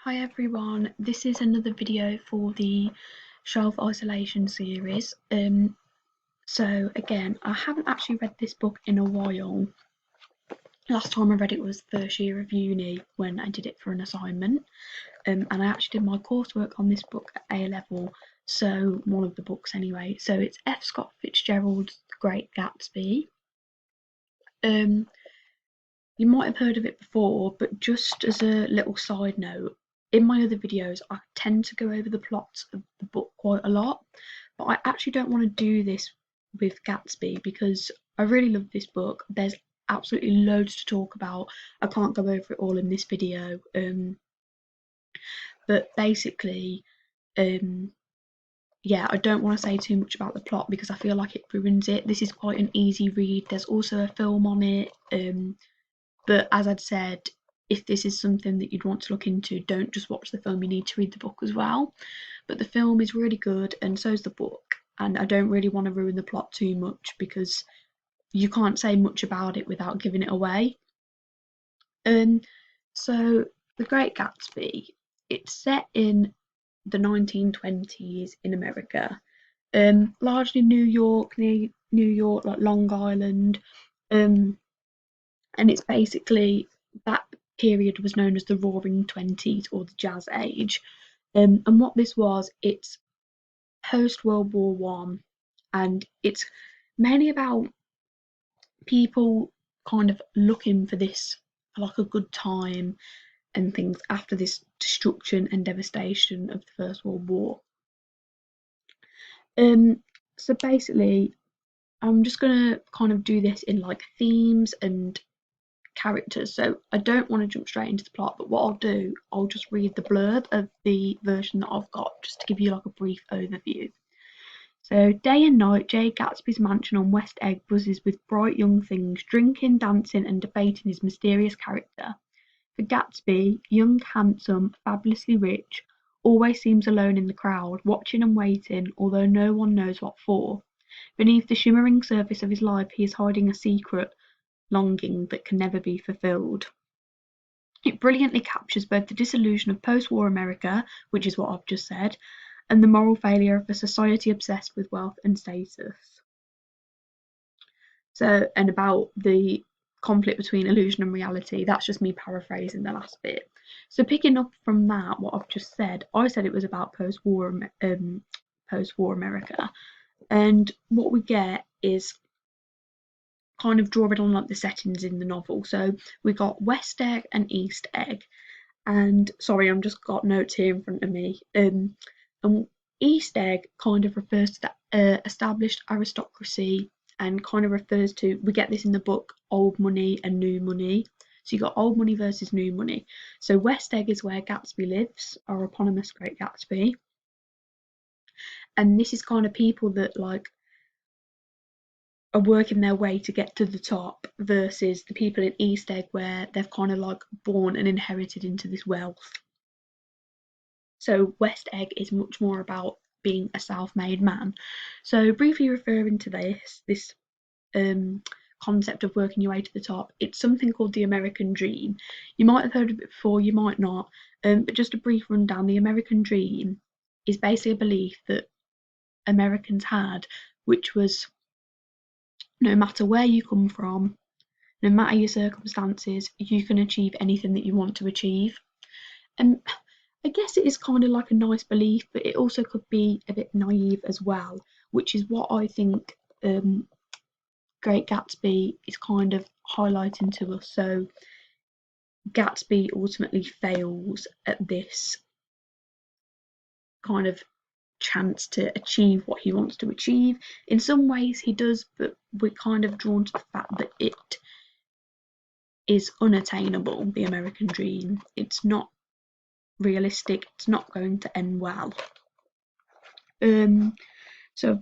Hi everyone, this is another video for the Shelf Isolation series. So again, I haven't actually read this book in a while. Last time I read it was first year of uni when I did it for an assignment. And I actually did my coursework on this book at A level, so one of the books anyway. So it's F. Scott Fitzgerald's The Great Gatsby. You might have heard of it before, but just as a little side note, in my other videos I tend to go over the plots of the book quite a lot, but I actually don't want to do this with Gatsby because I really love this book. There's absolutely loads to talk about. I can't go over it all in this video, but basically, yeah, I don't want to say too much about the plot because I feel like it ruins it. This is quite an easy read. There's also a film on it. But as I'd said, if this is something that you'd want to look into, don't just watch the film, you need to read the book as well. But the film is really good, and so's the book. And I don't really want to ruin the plot too much because you can't say much about it without giving it away. So, The Great Gatsby, it's set in the 1920s in America, largely New York, near New York, like Long Island. Um, and it's basically that period was known as the Roaring Twenties or the Jazz Age. And what this was, it's post World War One, and it's mainly about people kind of looking for this, like a good time and things after this destruction and devastation of the First World War. Um, so basically, I'm just gonna kind of do this in like themes and characters, so I don't want to jump straight into the plot, but what I'll do, I'll just read the blurb of the version that I've got just to give you like a brief overview. So, day and night, Jay Gatsby's mansion on West Egg buzzes with bright young things, drinking, dancing, and debating his mysterious character. For Gatsby, young, handsome, fabulously rich, always seems alone in the crowd, watching and waiting, although no one knows what for. Beneath the shimmering surface of his life, he is hiding a secret longing that can never be fulfilled. It brilliantly captures both the disillusion of post-war America, which is what I've just said, and the moral failure of a society obsessed with wealth and status. So, and about the conflict between illusion and reality, that's just me paraphrasing the last bit. So, picking up from that, what I've just said, I said it was about post-war America, and what we get is kind of drawing on like the settings in the novel. So we got West Egg and East Egg, and sorry, I'm just got notes here in front of me. And East Egg kind of refers to the established aristocracy, and kind of refers to, we get this in the book, old money and new money. So you got old money versus new money. So West Egg is where Gatsby lives, our eponymous Great Gatsby, and this is kind of people that like are working their way to get to the top versus the people in East Egg where they've kind of like born and inherited into this wealth. So West Egg is much more about being a self-made man. So briefly referring to this concept of working your way to the top, it's something called the American Dream. You might have heard of it before, you might not, but just a brief rundown. The American Dream is basically a belief that Americans had, which was no matter where you come from, no matter your circumstances, you can achieve anything that you want to achieve. And I guess it is kind of like a nice belief, but it also could be a bit naive as well, which is what I think Great Gatsby is kind of highlighting to us. So Gatsby ultimately fails at this kind of chance to achieve what he wants to achieve. In some ways he does, but we're kind of drawn to the fact that it is unattainable, the American dream. It's not realistic, it's not going to end well. So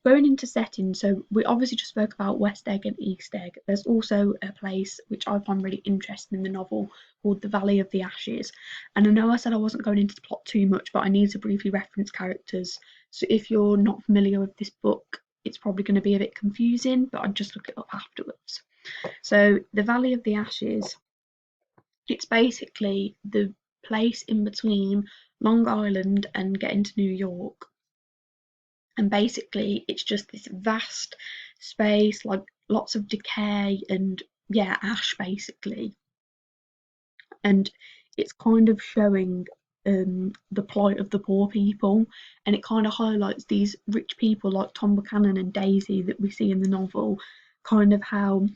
going into settings, so we obviously just spoke about West Egg and East Egg. There's also a place which I find really interesting in the novel called the Valley of the Ashes. And I know I said I wasn't going into the plot too much, but I need to briefly reference characters. So if you're not familiar with this book, it's probably going to be a bit confusing, but I'd just look it up afterwards. So the Valley of the Ashes, it's basically the place in between Long Island and getting to New York. And basically, it's just this vast space, like lots of decay and, yeah, ash basically. And it's kind of showing the plight of the poor people, and it kind of highlights these rich people like Tom Buchanan and Daisy that we see in the novel, kind of how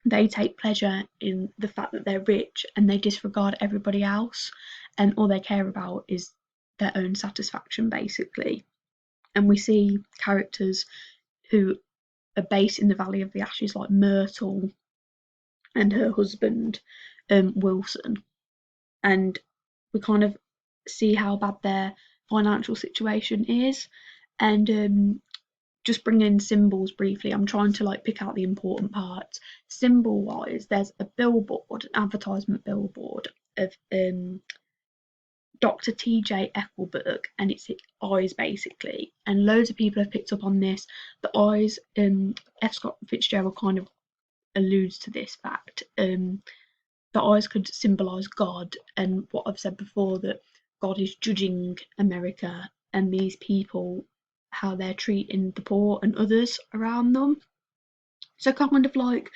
they take pleasure in the fact that they're rich and they disregard everybody else, and all they care about is their own satisfaction basically. And we see characters who are based in the Valley of the Ashes, like Myrtle and her husband, Wilson, and we kind of see how bad their financial situation is. And just bring in symbols briefly. I'm trying to like pick out the important parts. Symbol wise, there's a billboard, an advertisement billboard of Dr. TJ Eckelberg, and it's eyes basically. And loads of people have picked up on this. The eyes, F. Scott Fitzgerald kind of alludes to this fact. The eyes could symbolise God, and what I've said before, that God is judging America and these people, how they're treating the poor and others around them. So kind of like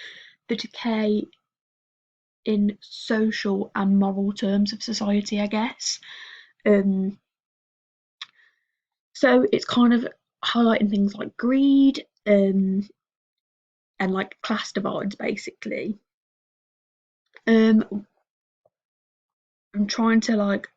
the decay in social and moral terms of society, I guess. Um, so it's kind of highlighting things like greed, and like class divides basically. I'm trying to like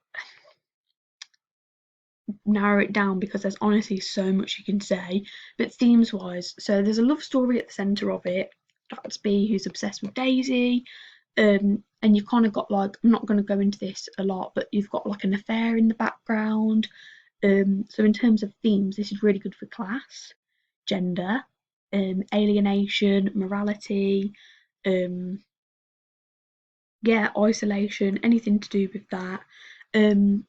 narrow it down because there's honestly so much you can say. But themes wise, so there's a love story at the centre of it. Gatsby, who's obsessed with Daisy, and you've kind of got like, I'm not going to go into this a lot, but you've got like an affair in the background. So in terms of themes, this is really good for class, gender, alienation, morality, um, yeah, isolation, anything to do with that. Um,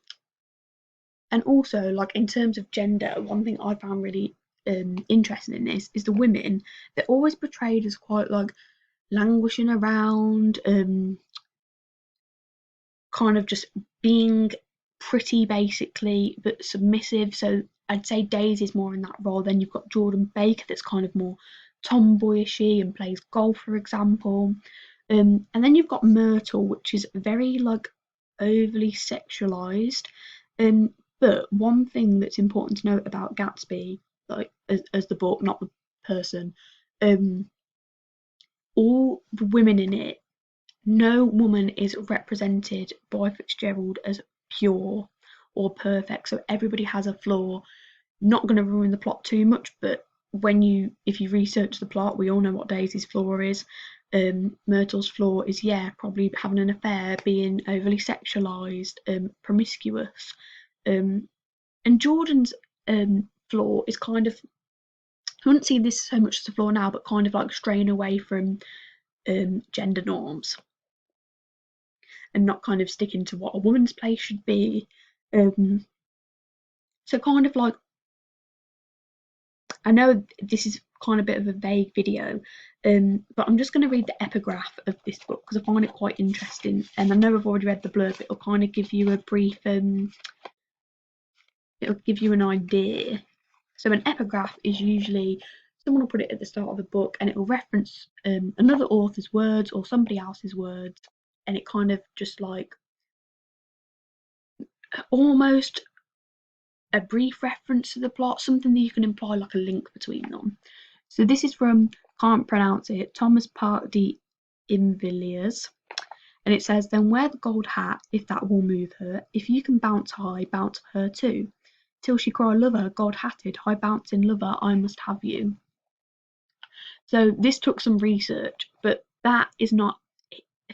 and also, like in terms of gender, one thing I found really interesting in this is the women. They're always portrayed as quite like languishing around, kind of just being pretty basically, but submissive. So I'd say Daisy's more in that role. Then you've got Jordan Baker that's kind of more tomboyishy and plays golf, for example. And then you've got Myrtle, which is very like overly sexualized. But one thing that's important to note about Gatsby, like as the book, not the person, um, all the women in it, no woman is represented by Fitzgerald as pure or perfect. So everybody has a flaw. Not going to ruin the plot too much, but if you research the plot, we all know what Daisy's flaw is. Myrtle's flaw is, yeah, probably having an affair, being overly sexualized, promiscuous. And Jordan's flaw is kind of, I wouldn't see this so much as a flaw now, but kind of like straying away from gender norms and not kind of sticking to what a woman's place should be. Um, so kind of like, I know this is kind of a bit of a vague video, but I'm just going to read the epigraph of this book because I find it quite interesting. And I know I've already read the blurb, but it'll kind of give you a brief, it'll give you an idea. So an epigraph is usually, someone will put it at the start of a book and it will reference another author's words or somebody else's words, and it kind of just like almost a brief reference to the plot, something that you can imply like a link between them. So this is from, can't pronounce it, Thomas Park de Invilliers, and it says, then wear the gold hat if that will move her. If you can bounce high, bounce her too. Till she cry lover, gold hatted, high bouncing lover, I must have you. So this took some research, but that is not,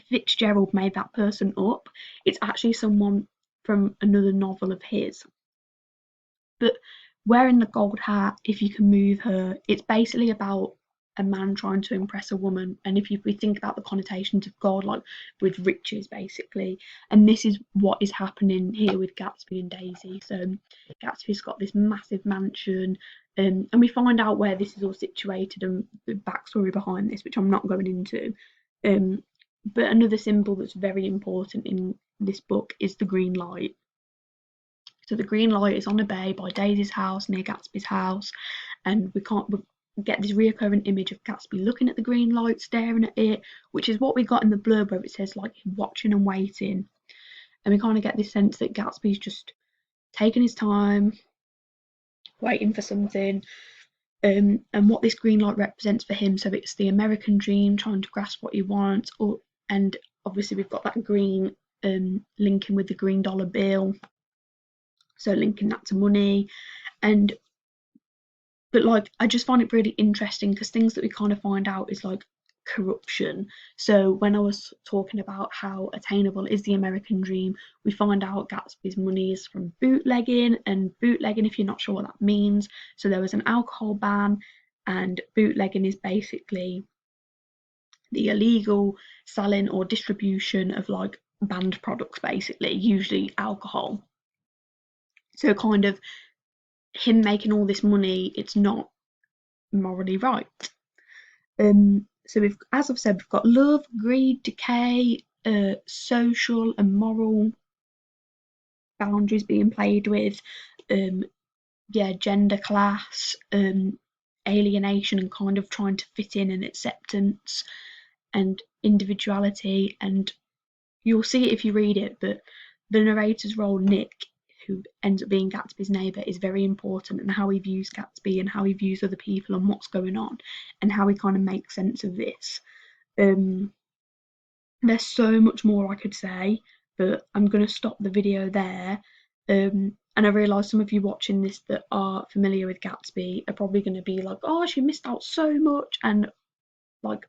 Fitzgerald made that person up. It's actually someone from another novel of his. But wearing the gold hat, if you can move her, it's basically about a man trying to impress a woman. And if we think about the connotations of gold, like with riches, basically, and this is what is happening here with Gatsby and Daisy. So Gatsby's got this massive mansion, and we find out where this is all situated and the backstory behind this, which I'm not going into. But another symbol that's very important in this book is the green light. So the green light is on a bay by Daisy's house near Gatsby's house, and we get this reoccurring image of Gatsby looking at the green light, staring at it, which is what we got in the blurb where it says like watching and waiting, and we kind of get this sense that Gatsby's just taking his time, waiting for something, and what this green light represents for him. So it's the American dream, trying to grasp what he wants, and obviously we've got that green linking with the green dollar bill, so linking that to money. And but like I just find it really interesting because things that we kind of find out is like corruption. So when I was talking about how attainable is the American dream, we find out Gatsby's money is from bootlegging, and bootlegging, if you're not sure what that means, so there was an alcohol ban, and bootlegging is basically the illegal selling or distribution of like banned products, basically, usually alcohol. So kind of him making all this money, it's not morally right. So we've, as I've said, we've got love, greed, decay, social and moral boundaries being played with, yeah, gender, class, alienation, and kind of trying to fit in, and acceptance and individuality. And you'll see it if you read it, but the narrator's role, Nick, who ends up being Gatsby's neighbour, is very important, and how he views Gatsby and how he views other people and what's going on and how he kind of makes sense of this. There's so much more I could say, but I'm going to stop the video there. And I realise some of you watching this that are familiar with Gatsby are probably going to be like, oh, she missed out so much, and like,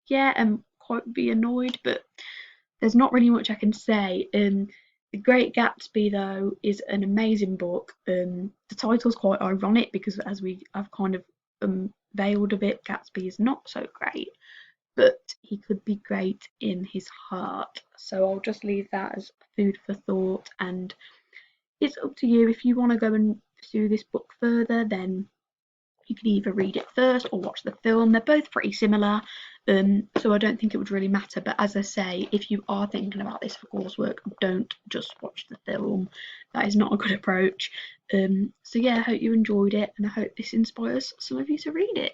yeah, and quite be annoyed, but there's not really much I can say. The Great Gatsby, though, is an amazing book. The title's quite ironic because, as I've kind of veiled a bit, Gatsby is not so great, but he could be great in his heart. So I'll just leave that as food for thought, and it's up to you. If you want to go and pursue this book further, then you can either read it first or watch the film. They're both pretty similar, so I don't think it would really matter. But as I say, if you are thinking about this for coursework, don't just watch the film. That is not a good approach. So yeah, I hope you enjoyed it, and I hope this inspires some of you to read it.